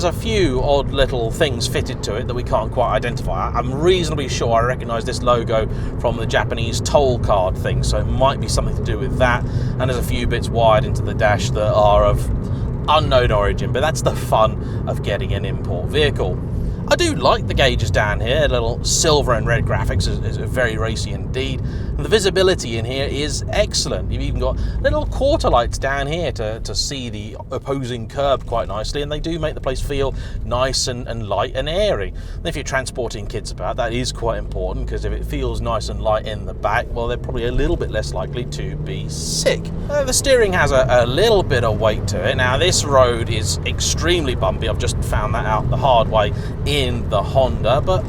there's a few odd little things fitted to it that we can't quite identify. I'm reasonably sure I recognise this logo from the Japanese toll card thing, so it might be something to do with that. And there's a few bits wired into the dash that are of unknown origin, but that's the fun of getting an import vehicle. I do like the gauges down here. Little silver and red graphics is very racy indeed. And the visibility in here is excellent. You've even got little quarter lights down here to see the opposing curb quite nicely, and they do make the place feel nice and light and airy. And if you're transporting kids about, that is quite important, because if it feels nice and light in the back, well, they're probably a little bit less likely to be sick. The steering has a little bit of weight to it. Now, this road is extremely bumpy. I've just found that out the hard way in the Honda, but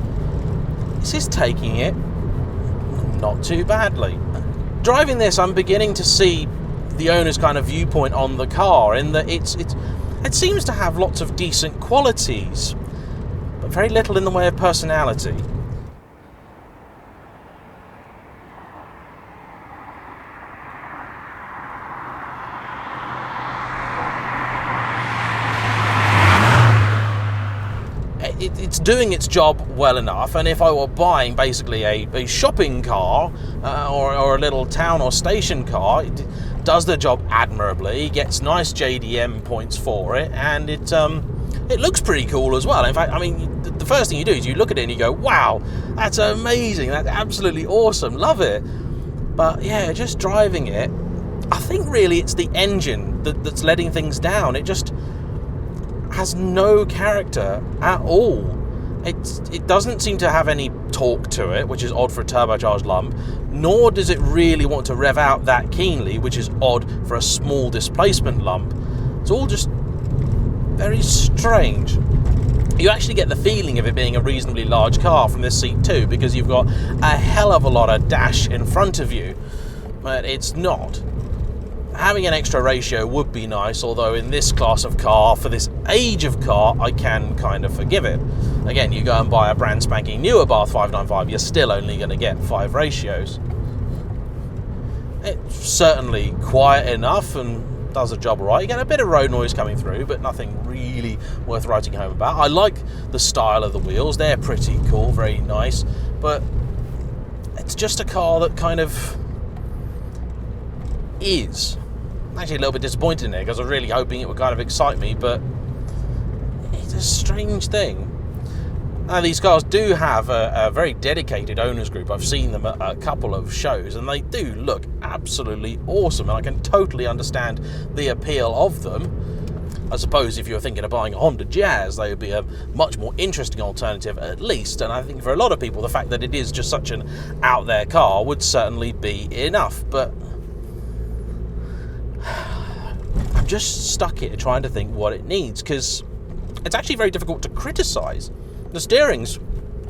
this is taking it not too badly. Driving this, I'm beginning to see the owner's kind of viewpoint on the car, in that it seems to have lots of decent qualities, but very little in the way of personality. It's doing its job well enough, and if I were buying basically a shopping car or a little town or station car, it does the job admirably, gets nice JDM points for it, and it looks pretty cool as well. In fact, I mean, the first thing you do is you look at it and you go, wow, that's amazing, that's absolutely awesome, love it. But yeah, just driving it, I think really it's the engine that's letting things down. It just has no character at all. It doesn't seem to have any torque to it, which is odd for a turbocharged lump, nor does it really want to rev out that keenly, which is odd for a small displacement lump. It's all just very strange. You actually get the feeling of it being a reasonably large car from this seat too, because you've got a hell of a lot of dash in front of you, but it's not. Having an extra ratio would be nice, although in this class of car, for this age of car, I can kind of forgive it. Again, you go and buy a brand spanking new Abarth 595, you're still only going to get 5 ratios. It's certainly quiet enough and does the job right. You get a bit of road noise coming through, but nothing really worth writing home about. I like the style of the wheels, they're pretty cool, very nice, but it's just a car that kind of is. I'm actually a little bit disappointed in it, because I was really hoping it would kind of excite me, but it's a strange thing. Now, these cars do have a very dedicated owners group. I've seen them at a couple of shows, and they do look absolutely awesome, and I can totally understand the appeal of them. I suppose if you're thinking of buying a Honda Jazz, they would be a much more interesting alternative at least, and I think for a lot of people the fact that it is just such an out there car would certainly be enough, but I'm just stuck here trying to think what it needs, because it's actually very difficult to criticise. The steering's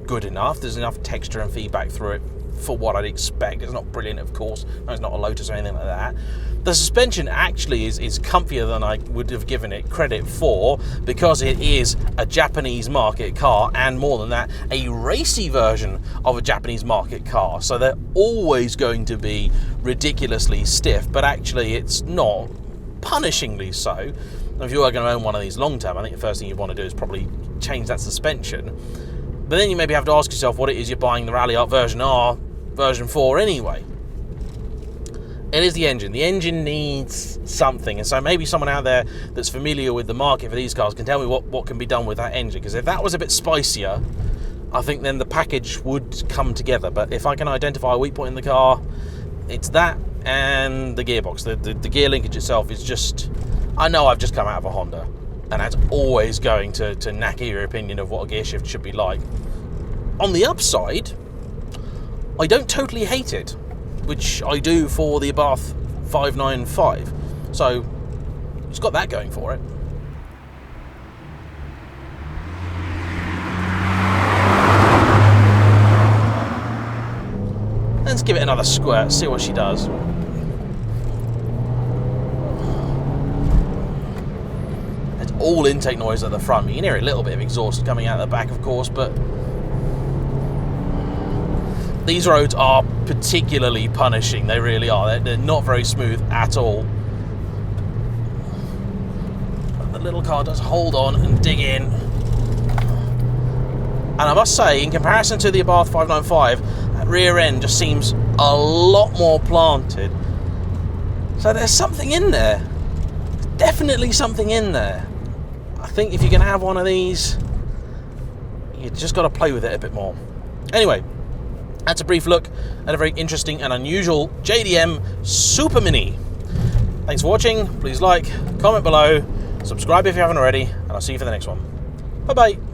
good enough, there's enough texture and feedback through it for what I'd expect. It's not brilliant, of course, no, it's not a Lotus or anything like that. The suspension actually is comfier than I would have given it credit for, because it is a Japanese market car, and more than that, a racy version of a Japanese market car. So they're always going to be ridiculously stiff, but actually it's not punishingly so. If you are going to own one of these long term, I think the first thing you want to do is probably change that suspension. But then you maybe have to ask yourself what it is you're buying the Ralliart version R, version 4 anyway. It is the engine. The engine needs something, and so maybe someone out there that's familiar with the market for these cars can tell me what can be done with that engine, because if that was a bit spicier, I think then the package would come together. But if I can identify a weak point in the car, it's that and the gearbox. The gear linkage itself is just... I know I've just come out of a Honda, and that's always going to knacker your opinion of what a gear shift should be like. On the upside, I don't totally hate it, which I do for the Abarth 595. So it's got that going for it. Let's give it another squirt, see what she does. It's all intake noise at the front. You can hear a little bit of exhaust coming out of the back, of course, but these roads are particularly punishing. They really are. They're not very smooth at all. little car does hold on and dig in. And I must say, in comparison to the Abarth 595, that rear end just seems a lot more planted. So there's something in there. Definitely something in there. I think if you're going to have one of these, you just got to play with it a bit more. Anyway, that's a brief look at a very interesting and unusual JDM Super Mini. Thanks for watching. Please like, comment below, subscribe if you haven't already, and I'll see you for the next one. Bye-bye.